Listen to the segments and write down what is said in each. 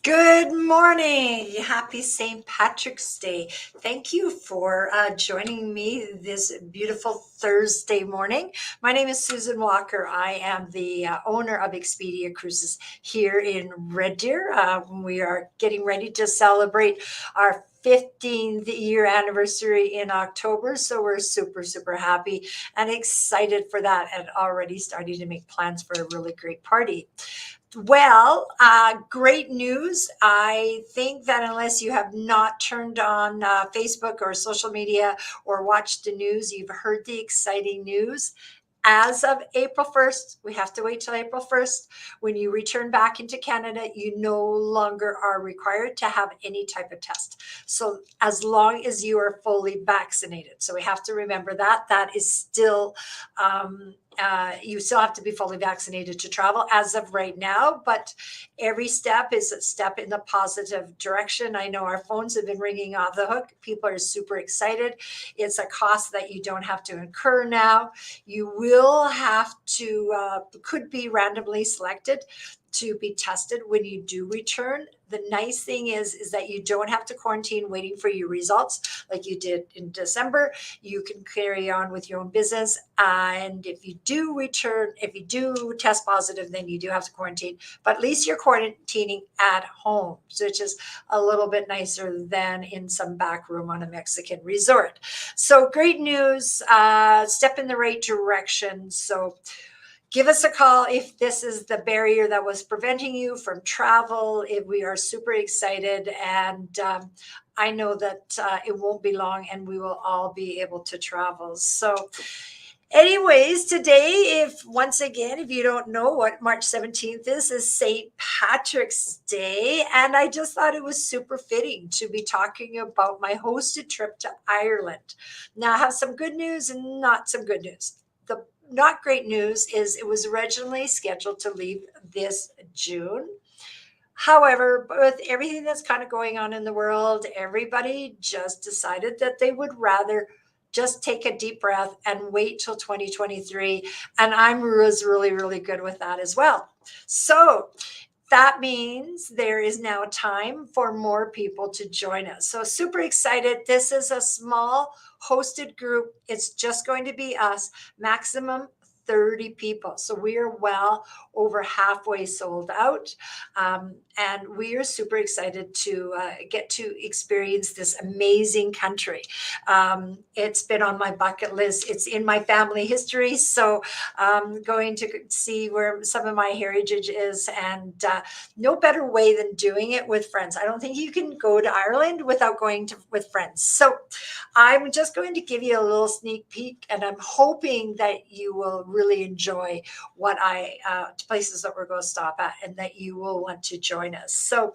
Good morning. Happy St. Patrick's Day. Thank you for joining me this beautiful Thursday morning. My name is Susan Walker. I am the owner of Expedia Cruises here in Red Deer. We are getting ready to celebrate our 15th year anniversary in October. So we're super, super happy and excited for that and already starting to make plans for a really great party. Well, great news. I think that unless you have not turned on Facebook or social media or watched the news, you've heard the exciting news. As of April 1st, we have to wait till April 1st. When you return back into Canada, you no longer are required to have any type of test. So, as long as you are fully vaccinated. So, we have to remember that. That is still you still have to be fully vaccinated to travel as of right now, but every step is a step in the positive direction. I know our phones have been ringing off the hook. People are super excited. It's a cost that you don't have to incur now. You will have to, could be randomly selected to be tested when you do return. The nice thing is that you don't have to quarantine waiting for your results like you did in December. You can carry on with your own business. And if you do return, if you do test positive, then you do have to quarantine. But at least you're quarantining at home, which is a little bit nicer than in some back room on a Mexican resort. So great news, step in the right direction. So give us a call if this is the barrier that was preventing you from travel. If we are super excited, and I know that it won't be long and we will all be able to travel. So, anyways, today, if once again, if you don't know what March 17th is St. Patrick's Day. And I just thought it was super fitting to be talking about my hosted trip to Ireland. Now, I have some good news and not some good news. The not great news is it was originally scheduled to leave this June. However, with everything that's kind of going on in the world, everybody just decided that they would rather just take a deep breath and wait till 2023. And I was really, really good with that as well. So that means there is now time for more people to join us. So super excited. This is a small hosted group. It's just going to be us, maximum 30 people. So we are well over halfway sold out. And we are super excited to get to experience this amazing country. It's been on my bucket list. It's in my family history. So going to see where some of my heritage is, and no better way than doing it with friends. I don't think you can go to Ireland without going to with friends. So I'm just going to give you a little sneak peek, and I'm hoping that you will really enjoy what places that we're going to stop at, and that you will want to join us. So,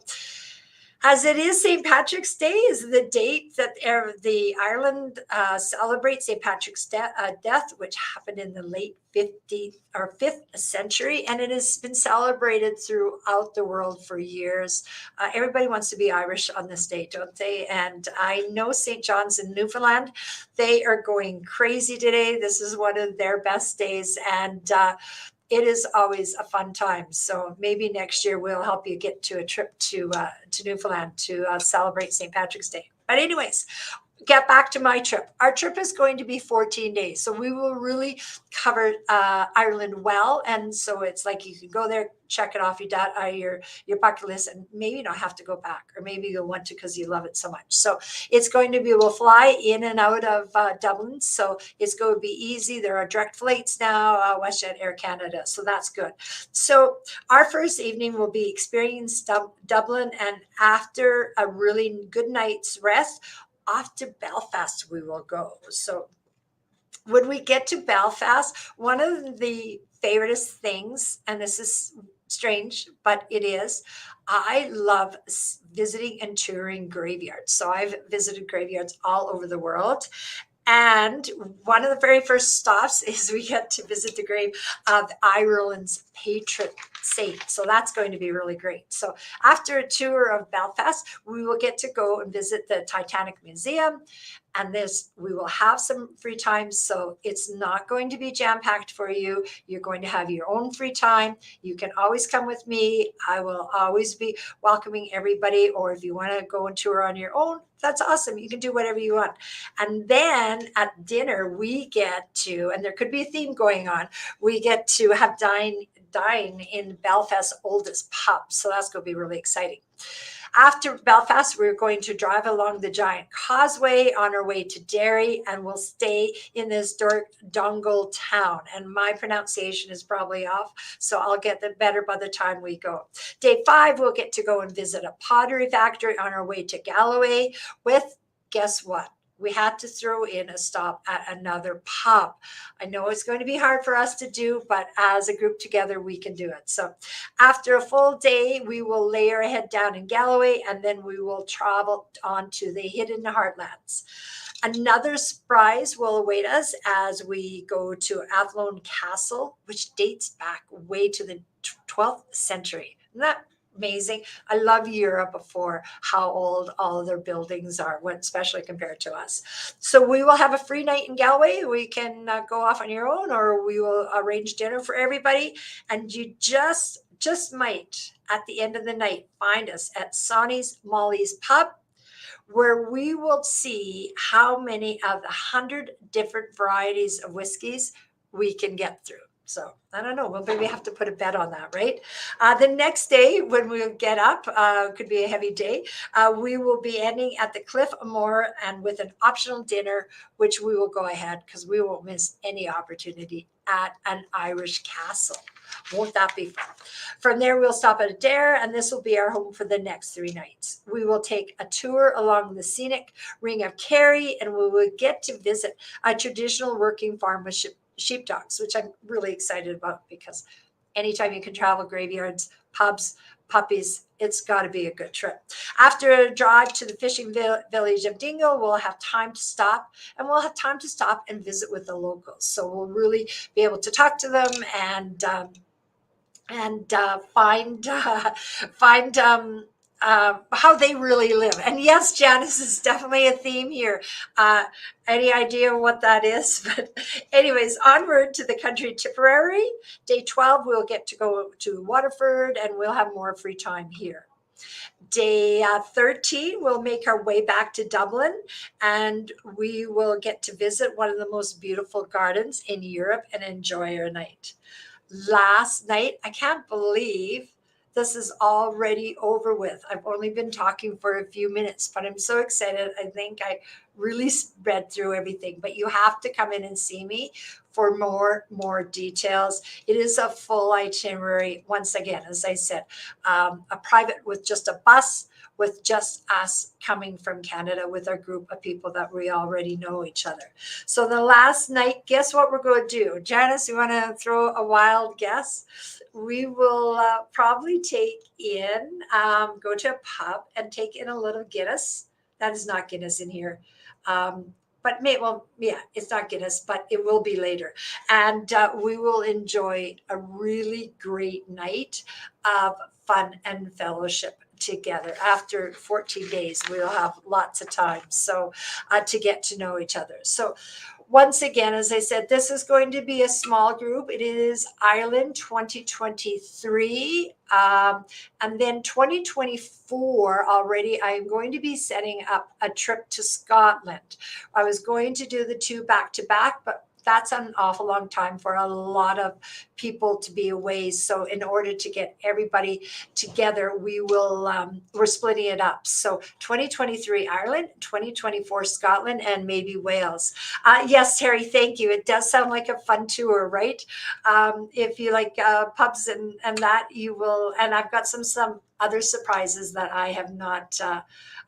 as it is St. Patrick's Day is the date that the Ireland celebrates St. Patrick's death, which happened in the late 50th or 5th century, and it has been celebrated throughout the world for years. Everybody wants to be Irish on this day, don't they? And I know St. John's in Newfoundland, they are going crazy today. This is one of their best days, and it is always a fun time. So maybe next year we'll help you get to a trip to Newfoundland to celebrate St. Patrick's Day. But anyways, get back to my trip. Our trip is going to be 14 days. So we will really cover Ireland well. And so it's like you can go there, check it off your bucket list, and maybe not have to go back, or maybe you'll want to because you love it so much. So it's going to be, we'll fly in and out of Dublin. So it's going to be easy. There are direct flights now, WestJet, Air Canada. So that's good. So our first evening will be experience Dublin. And after a really good night's rest, off to Belfast we will go. So when we get to Belfast, one of the favoriteest things, and this is strange, but it is, I love visiting and touring graveyards. So I've visited graveyards all over the world. And one of the very first stops is we get to visit the grave of Ireland's patron saint. So that's going to be really great. So after a tour of Belfast, we will get to go and visit the Titanic Museum. and this we will have some free time, so it's not going to be jam-packed for you. You're going to have your own free time. You can always come with me. I will always be welcoming everybody, or if you want to go and tour on your own, that's awesome. You can do whatever you want. And then at dinner we get to, and there could be a theme going on, we get to have dine in Belfast's oldest pub, so that's going to be really exciting. After Belfast, we're going to drive along the giant causeway on our way to Derry, and we'll stay in this Dongle town. And my pronunciation is probably off, so I'll get the better by the time we go. Day 5, we'll get to go and visit a pottery factory on our way to Galloway with, guess what? We had to throw in a stop at another pub. I know it's going to be hard for us to do, but as a group together, we can do it. So after a full day, we will lay our head down in Galloway, and then we will travel on to the hidden heartlands. Another surprise will await us as we go to Athlone Castle, which dates back way to the 12th century. Isn't that amazing? I love Europe for how old all of their buildings are, especially compared to us. So we will have a free night in Galway. We can go off on your own, or we will arrange dinner for everybody. And you just might, at the end of the night, find us at Sonny's Molly's Pub, where we will see how many of the 100 different varieties of whiskeys we can get through. So I don't know. We'll maybe have to put a bet on that, right? The next day, when we get up, could be a heavy day. We will be ending at the Cliff Moor and with an optional dinner, which we will go ahead because we won't miss any opportunity at an Irish castle. Won't that be fun? From there, we'll stop at Adare, and this will be our home for the next 3 nights. We will take a tour along the scenic Ring of Kerry, and we will get to visit a traditional working farm with sheepdogs, which I'm really excited about because anytime you can travel graveyards, pubs, puppies, it's got to be a good trip. After a drive to the fishing village of Dingle, we'll have time to stop, and we'll have time to stop and visit with the locals. So we'll really be able to talk to them and find how they really live. And yes, Janice is definitely a theme here. Any idea what that is? But anyways, onward to the country Tipperary. Day 12, we'll get to go to Waterford, and we'll have more free time here. Day 13, we'll make our way back to Dublin, and we will get to visit one of the most beautiful gardens in Europe and enjoy our night. Last night, I can't believe this is already over with. I've only been talking for a few minutes, but I'm so excited. I think I really read through everything, but you have to come in and see me for more details. It is a full itinerary. Once again, as I said, a private with just a bus, with just us coming from Canada with our group of people that we already know each other. So the last night, guess what we're going to do? Janice, you want to throw a wild guess? We will probably take in, go to a pub and take in a little Guinness. That is not Guinness in here. But it's not Guinness, but it will be later. And we will enjoy a really great night of fun and fellowship together. After 14 days, we'll have lots of time to get to know each other. So once again, as I said, this is going to be a small group. It is Ireland 2023. And then 2024 already, I'm going to be setting up a trip to Scotland. I was going to do the 2 back-to-back, but that's an awful long time for a lot of people to be away. So in order to get everybody together, we're splitting it up. So 2023 Ireland, 2024 Scotland, and maybe Wales. Yes, Terry, thank you. It does sound like a fun tour, right? If you like pubs and that, you will. And I've got some other surprises that I have not.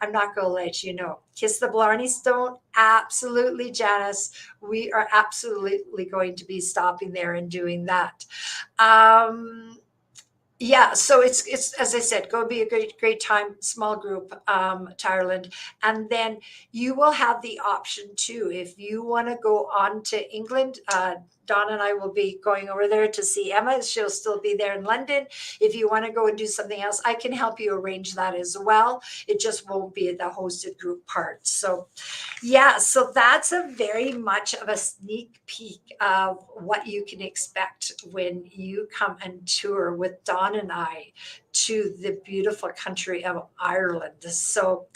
I'm not going to let you know. Kiss the Blarney Stone, absolutely, Janice. We are absolutely going to be stopping there and doing that. Yeah, so it's as I said, going to be a great time, small group to Ireland, and then you will have the option too if you want to go on to England. Dawn and I will be going over there to see Emma. She'll still be there in London. If you want to go and do something else, I can help you arrange that as well. It just won't be the hosted group part. So yeah, so that's a very much of a sneak peek of what you can expect when you come and tour with Dawn and I to the beautiful country of Ireland. So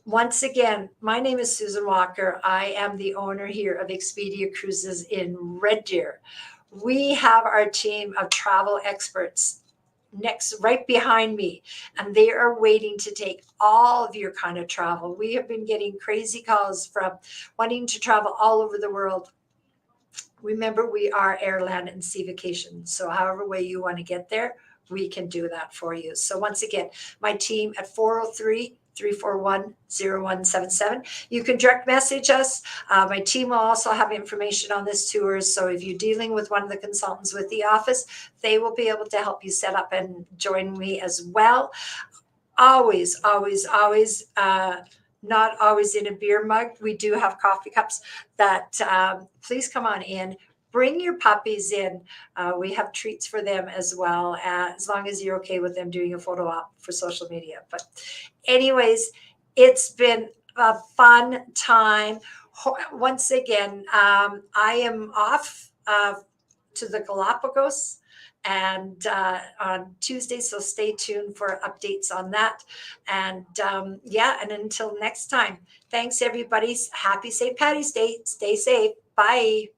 once again, my name is Susan Walker. I am the owner here of Expedia Cruises in Red Deer. We have our team of travel experts next right behind me, and they are waiting to take all of your kind of travel. We have been getting crazy calls from wanting to travel all over the world. Remember, we are air, land, and sea vacation. So however way you want to get there, we can do that for you. So once again, my team at 403-341-0177. You can direct message us. My team will also have information on this tour. So if you're dealing with one of the consultants with the office, they will be able to help you set up and join me as well. Always, always, always, not always in a beer mug. We do have coffee cups that please come on in. Bring your puppies in. We have treats for them as well, as long as you're okay with them doing a photo op for social media. But anyways, it's been a fun time. Once again, I am off to the Galapagos and on Tuesday, so stay tuned for updates on that. And yeah, and until next time, thanks everybody. Happy St. Patty's Day. Stay safe. Bye.